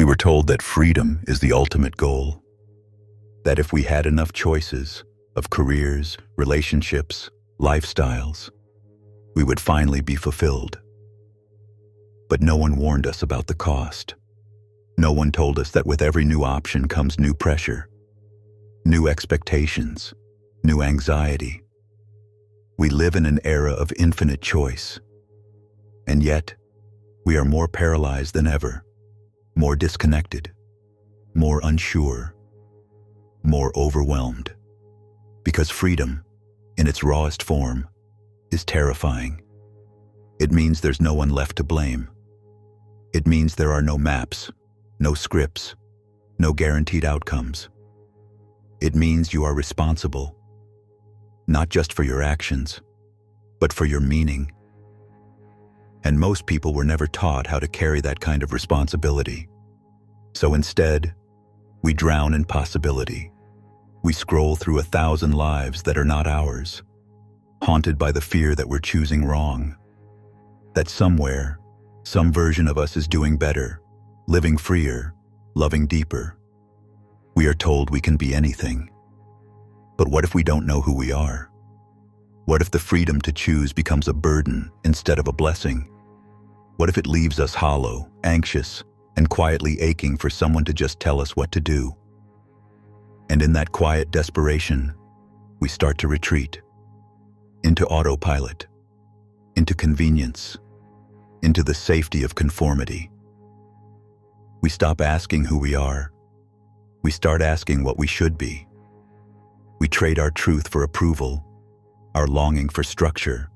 were told that freedom is the ultimate goal, that if we had enough choices of careers, relationships, lifestyles, we would finally be fulfilled. But no one warned us about the cost. No one told us that with every new option comes new pressure, new expectations, new anxiety. We live in an era of infinite choice, and yet we are more paralyzed than ever, more disconnected, more unsure, more overwhelmed, because freedom, in its rawest form, is terrifying. It means there's no one left to blame. It means there are no maps, no scripts, no guaranteed outcomes. It means you are responsible, not just for your actions, but for your meaning. And most people were never taught how to carry that kind of responsibility. So instead, we drown in possibility. We scroll through 1,000 lives that are not ours, haunted by the fear that we're choosing wrong, that somewhere, some version of us is doing better, living freer, loving deeper. We are told we can be anything. But what if we don't know who we are? What if the freedom to choose becomes a burden instead of a blessing? What if it leaves us hollow, anxious, and quietly aching for someone to just tell us what to do? And in that quiet desperation, we start to retreat into autopilot, into convenience, into the safety of conformity. We stop asking who we are. We start asking what we should be. We trade our truth for approval, our longing for structure,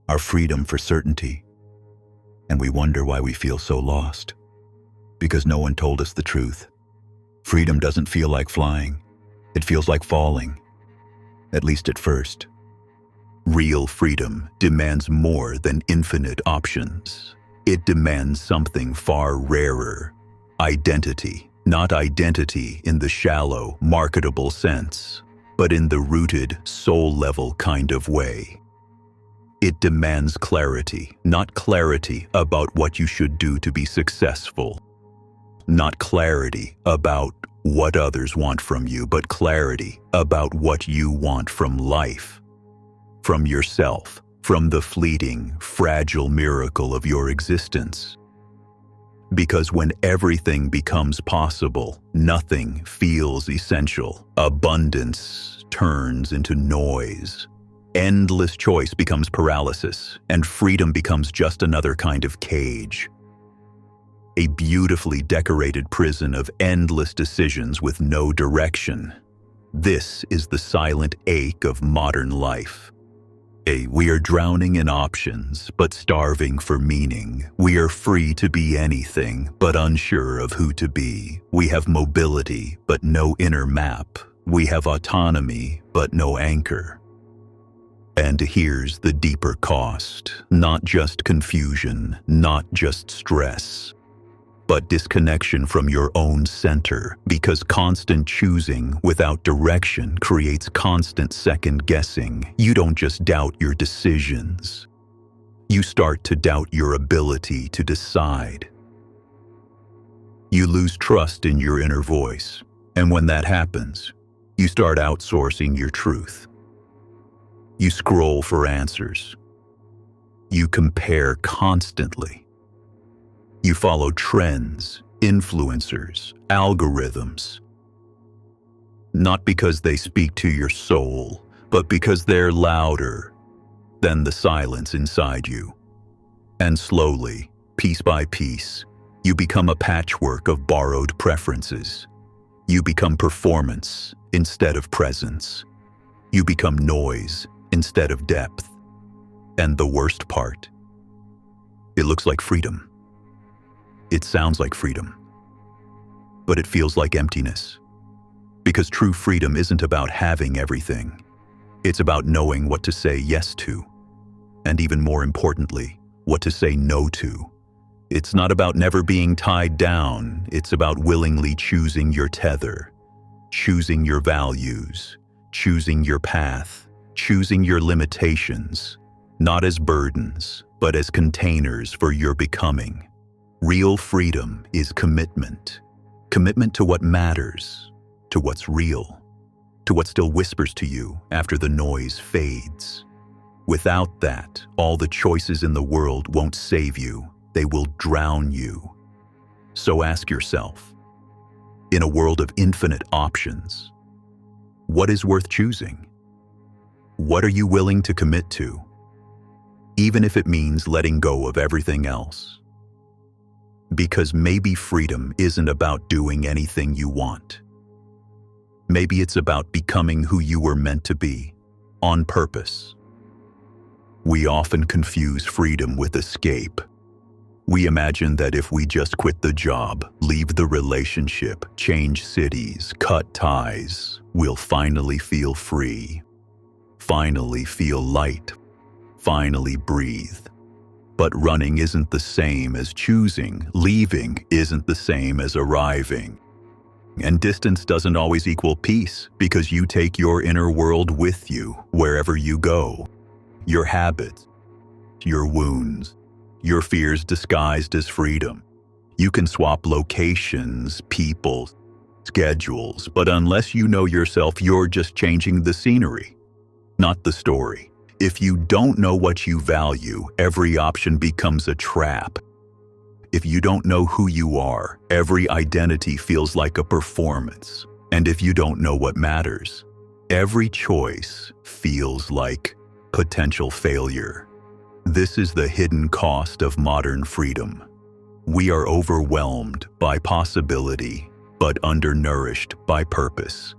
our freedom for certainty. And we wonder why we feel so lost. Because no one told us the truth. Freedom doesn't feel like flying. It feels like falling, at least at first. Real freedom demands more than infinite options. It demands something far rarer: identity. Not identity in the shallow, marketable sense, but in the rooted, soul-level kind of way. It demands clarity, not clarity about what you should do to be successful. Not clarity about what others want from you, but clarity about what you want from life, from yourself, from the fleeting, fragile miracle of your existence. Because when everything becomes possible, nothing feels essential. Abundance turns into noise. Endless choice becomes paralysis, and freedom becomes just another kind of cage. A beautifully decorated prison of endless decisions with no direction. This is the silent ache of modern life. We are drowning in options, but starving for meaning. We are free to be anything, but unsure of who to be. We have mobility, but no inner map. We have autonomy, but no anchor. And here's the deeper cost. Not just confusion, not just stress, but disconnection from your own center, because constant choosing without direction creates constant second-guessing. You don't just doubt your decisions. You start to doubt your ability to decide. You lose trust in your inner voice, and when that happens, you start outsourcing your truth. You scroll for answers. You compare constantly. You follow trends, influencers, algorithms. Not because they speak to your soul, but because they're louder than the silence inside you. And slowly, piece by piece, you become a patchwork of borrowed preferences. You become performance instead of presence. You become noise instead of depth. And the worst part, it looks like freedom. It sounds like freedom, but it feels like emptiness. Because true freedom isn't about having everything. It's about knowing what to say yes to, and even more importantly, what to say no to. It's not about never being tied down. It's about willingly choosing your tether, choosing your values, choosing your path, choosing your limitations, not as burdens, but as containers for your becoming. Real freedom is commitment. Commitment to what matters, to what's real, to what still whispers to you after the noise fades. Without that, all the choices in the world won't save you, they will drown you. So ask yourself, in a world of infinite options, what is worth choosing? What are you willing to commit to, even if it means letting go of everything else? Because maybe freedom isn't about doing anything you want. Maybe it's about becoming who you were meant to be, on purpose. We often confuse freedom with escape. We imagine that if we just quit the job, leave the relationship, change cities, cut ties, we'll finally feel free, finally feel light, finally breathe. But running isn't the same as choosing, leaving isn't the same as arriving. And distance doesn't always equal peace, because you take your inner world with you wherever you go. Your habits, your wounds, your fears disguised as freedom. You can swap locations, people, schedules, but unless you know yourself, you're just changing the scenery, not the story. If you don't know what you value, every option becomes a trap. If you don't know who you are, every identity feels like a performance. And if you don't know what matters, every choice feels like potential failure. This is the hidden cost of modern freedom. We are overwhelmed by possibility, but undernourished by purpose.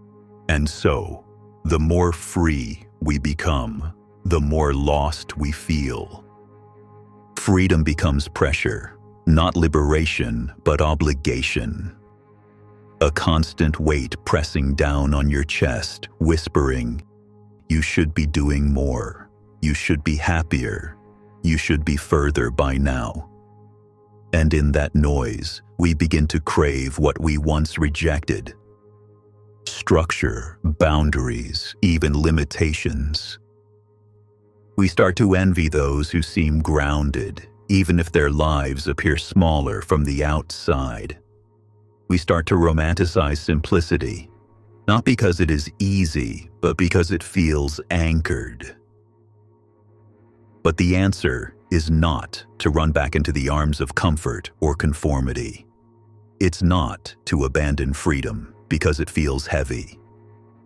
And so, the more free we become, the more lost we feel. Freedom becomes pressure, not liberation, but obligation. A constant weight pressing down on your chest, whispering, "You should be doing more. You should be happier. You should be further by now." And in that noise, we begin to crave what we once rejected. Structure, boundaries, even limitations. We start to envy those who seem grounded, even if their lives appear smaller from the outside. We start to romanticize simplicity, not because it is easy, but because it feels anchored. But the answer is not to run back into the arms of comfort or conformity. It's not to abandon freedom because it feels heavy.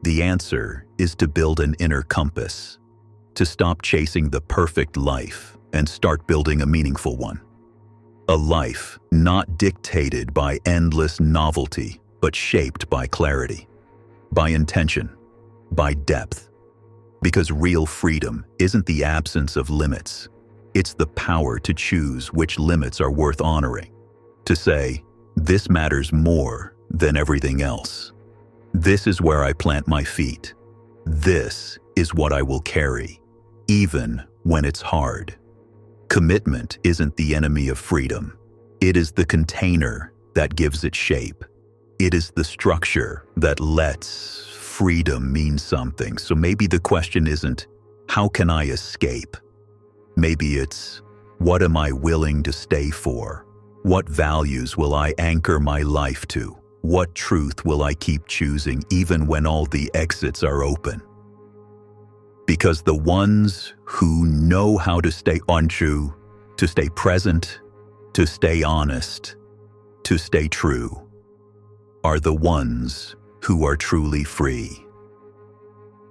The answer is to build an inner compass, to stop chasing the perfect life and start building a meaningful one. A life not dictated by endless novelty, but shaped by clarity, by intention, by depth. Because real freedom isn't the absence of limits. It's the power to choose which limits are worth honoring. To say, this matters more than everything else. This is where I plant my feet. This is what I will carry, even when it's hard. Commitment isn't the enemy of freedom. It is the container that gives it shape. It is the structure that lets freedom mean something. So maybe the question isn't, how can I escape? Maybe it's, what am I willing to stay for? What values will I anchor my life to? What truth will I keep choosing even when all the exits are open? Because the ones who know how to stay untrue, to stay present, to stay honest, to stay true, are the ones who are truly free.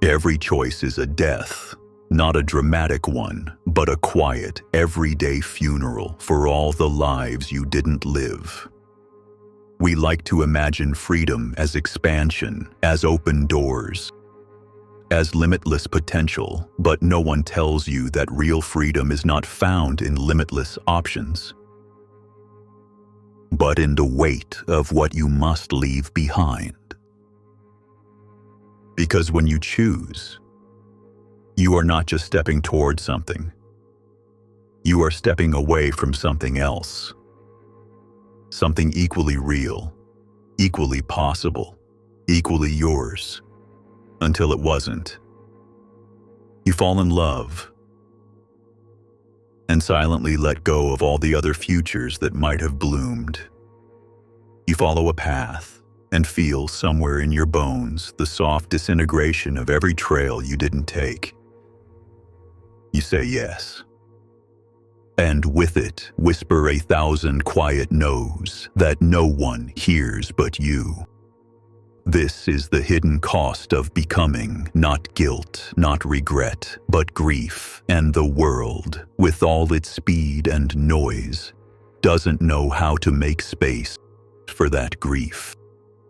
Every choice is a death, not a dramatic one, but a quiet, everyday funeral for all the lives you didn't live. We like to imagine freedom as expansion, as open doors, as limitless potential, but no one tells you that real freedom is not found in limitless options, but in the weight of what you must leave behind. Because when you choose, you are not just stepping towards something. You are stepping away from something else. Something equally real, equally possible, equally yours, until it wasn't. You fall in love and silently let go of all the other futures that might have bloomed. You follow a path and feel somewhere in your bones the soft disintegration of every trail you didn't take. You say yes. And with it, whisper 1,000 quiet no's that no one hears but you. This is the hidden cost of becoming, not guilt, not regret, but grief. And the world, with all its speed and noise, doesn't know how to make space for that grief.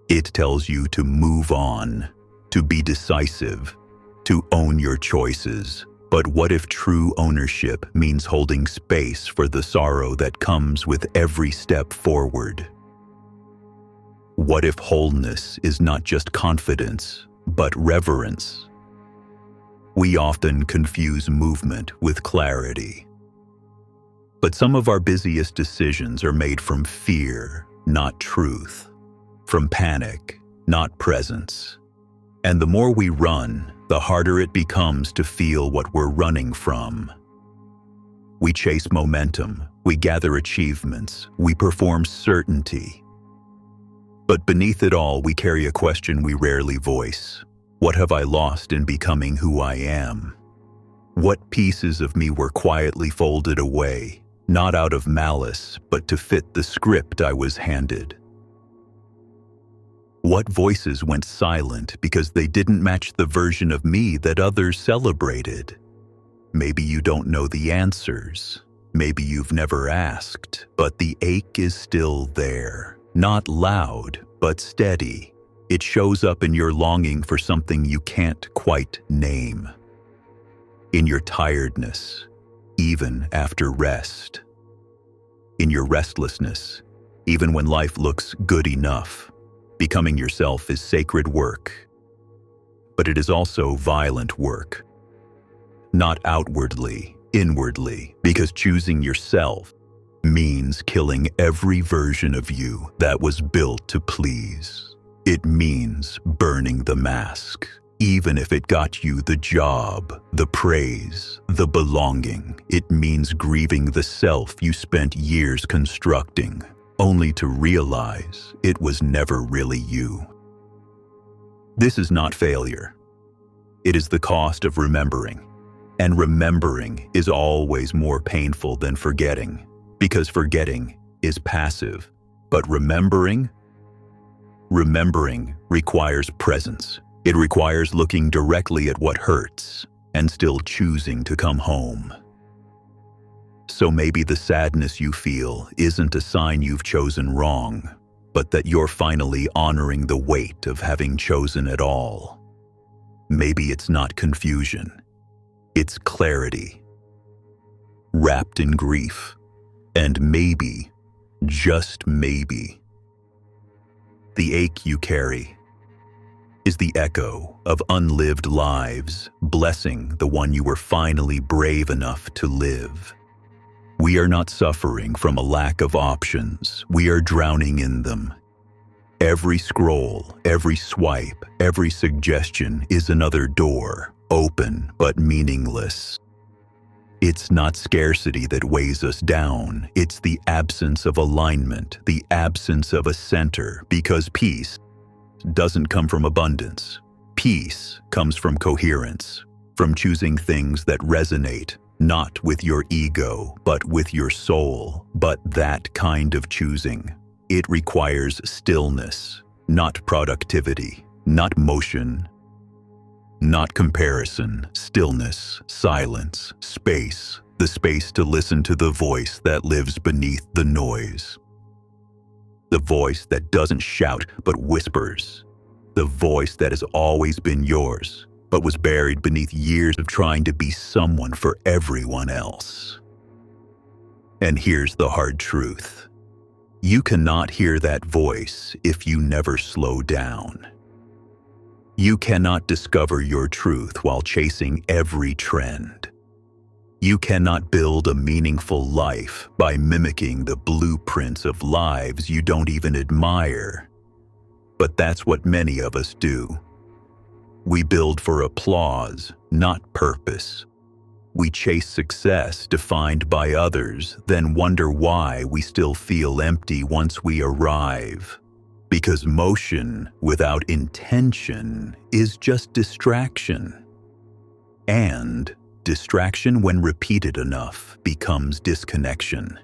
It tells you to move on, to be decisive, to own your choices. But what if true ownership means holding space for the sorrow that comes with every step forward? What if wholeness is not just confidence, but reverence? We often confuse movement with clarity. But some of our busiest decisions are made from fear, not truth, from panic, not presence. And the more we run, the harder it becomes to feel what we're running from. We chase momentum, we gather achievements, we perform certainty. But beneath it all, we carry a question we rarely voice. What have I lost in becoming who I am? What pieces of me were quietly folded away, not out of malice, but to fit the script I was handed? What voices went silent because they didn't match the version of me that others celebrated? Maybe you don't know the answers. Maybe you've never asked, but the ache is still there. Not loud, but steady. It shows up in your longing for something you can't quite name. In your tiredness, even after rest. In your restlessness, even when life looks good enough. Becoming yourself is sacred work, but it is also violent work. Not outwardly, inwardly, because choosing yourself means killing every version of you that was built to please. It means burning the mask, even if it got you the job, the praise, the belonging. It means grieving the self you spent years constructing, only to realize it was never really you. This is not failure. It is the cost of remembering. And remembering is always more painful than forgetting, because forgetting is passive. But remembering requires presence. It requires looking directly at what hurts and still choosing to come home. So maybe the sadness you feel isn't a sign you've chosen wrong, but that you're finally honoring the weight of having chosen at all. Maybe it's not confusion, it's clarity, wrapped in grief, and maybe, just maybe, the ache you carry is the echo of unlived lives, blessing the one you were finally brave enough to live. We are not suffering from a lack of options. We are drowning in them. Every scroll, every swipe, every suggestion is another door, open but meaningless. It's not scarcity that weighs us down. It's the absence of alignment, the absence of a center, because peace doesn't come from abundance. Peace comes from coherence, from choosing things that resonate, not with your ego, but with your soul. But that kind of choosing, it requires stillness, not productivity, not motion, not comparison. Stillness, silence, space, the space to listen to the voice that lives beneath the noise. The voice that doesn't shout but whispers. The voice that has always been yours, but was buried beneath years of trying to be someone for everyone else. And here's the hard truth. You cannot hear that voice if you never slow down. You cannot discover your truth while chasing every trend. You cannot build a meaningful life by mimicking the blueprints of lives you don't even admire. But that's what many of us do. We build for applause, not purpose. We chase success defined by others, then wonder why we still feel empty once we arrive. Because motion without intention is just distraction. And distraction, when repeated enough, becomes disconnection.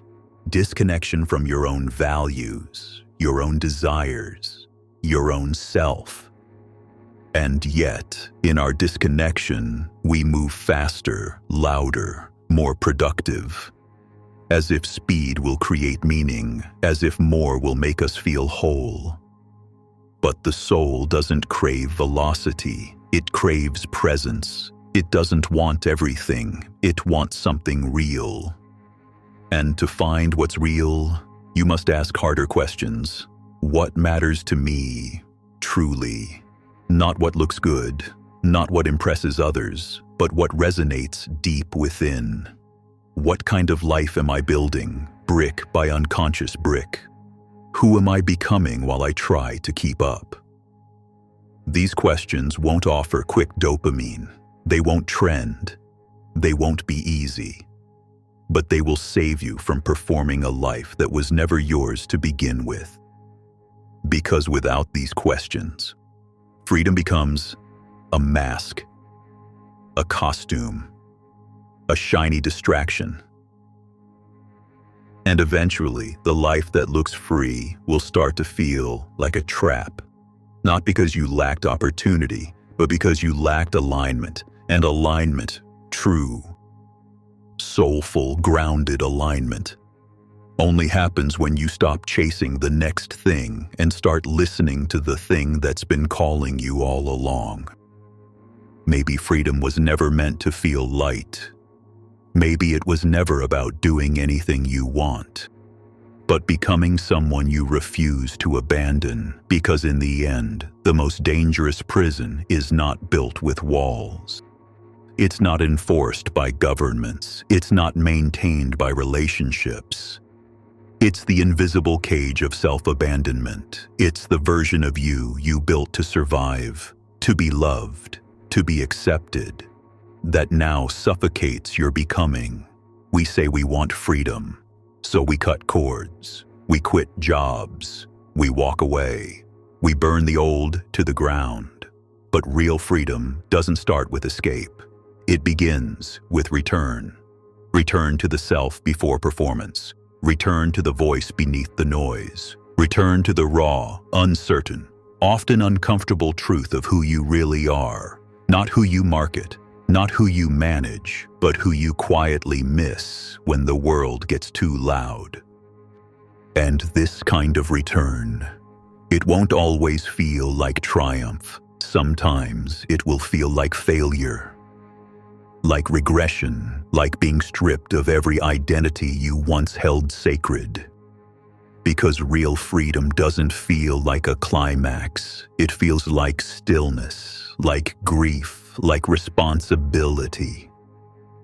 Disconnection from your own values, your own desires, your own self. And yet, in our disconnection, we move faster, louder, more productive. As if speed will create meaning, as if more will make us feel whole. But the soul doesn't crave velocity, it craves presence. It doesn't want everything, it wants something real. And to find what's real, you must ask harder questions. What matters to me, truly? Not what looks good, not what impresses others, but what resonates deep within. What kind of life am I building, brick by unconscious brick? Who am I becoming while I try to keep up? These questions won't offer quick dopamine. They won't trend. They won't be easy. But they will save you from performing a life that was never yours to begin with. Because without these questions, freedom becomes a mask, a costume, a shiny distraction. And eventually, the life that looks free will start to feel like a trap. Not because you lacked opportunity, but because you lacked alignment. And alignment, true, soulful, grounded alignment, only happens when you stop chasing the next thing and start listening to the thing that's been calling you all along. Maybe freedom was never meant to feel light. Maybe it was never about doing anything you want, but becoming someone you refuse to abandon, because in the end, the most dangerous prison is not built with walls. It's not enforced by governments. It's not maintained by relationships. It's the invisible cage of self-abandonment. It's the version of you built to survive, to be loved, to be accepted, that now suffocates your becoming. We say we want freedom, so we cut cords, we quit jobs, we walk away, we burn the old to the ground. But real freedom doesn't start with escape. It begins with return. Return to the self before performance. Return to the voice beneath the noise. Return to the raw, uncertain, often uncomfortable truth of who you really are. Not who you market, not who you manage, but who you quietly miss when the world gets too loud. And this kind of return, it won't always feel like triumph. Sometimes it will feel like failure. Like regression, like being stripped of every identity you once held sacred. Because real freedom doesn't feel like a climax. It feels like stillness, like grief, like responsibility.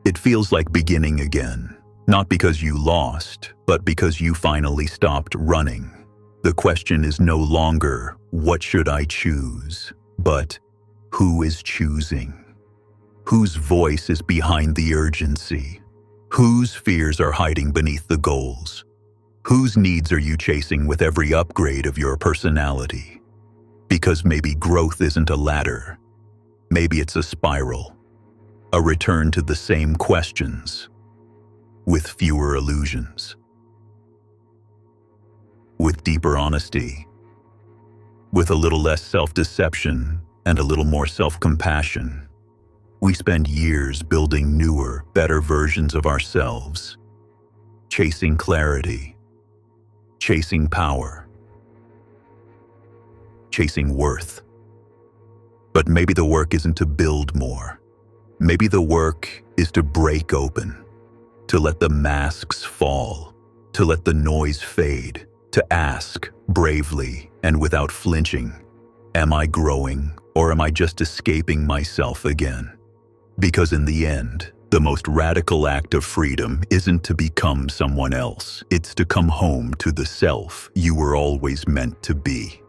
It feels like beginning again, not because you lost, but because you finally stopped running. The question is no longer, what should I choose? But who is choosing? Whose voice is behind the urgency? Whose fears are hiding beneath the goals? Whose needs are you chasing with every upgrade of your personality? Because maybe growth isn't a ladder. Maybe it's a spiral. A return to the same questions, with fewer illusions. With deeper honesty. With a little less self-deception and a little more self-compassion. We spend years building newer, better versions of ourselves, chasing clarity, chasing power, chasing worth. But maybe the work isn't to build more. Maybe the work is to break open, to let the masks fall, to let the noise fade, to ask bravely and without flinching, am I growing or am I just escaping myself again? Because in the end, the most radical act of freedom isn't to become someone else. It's to come home to the self you were always meant to be.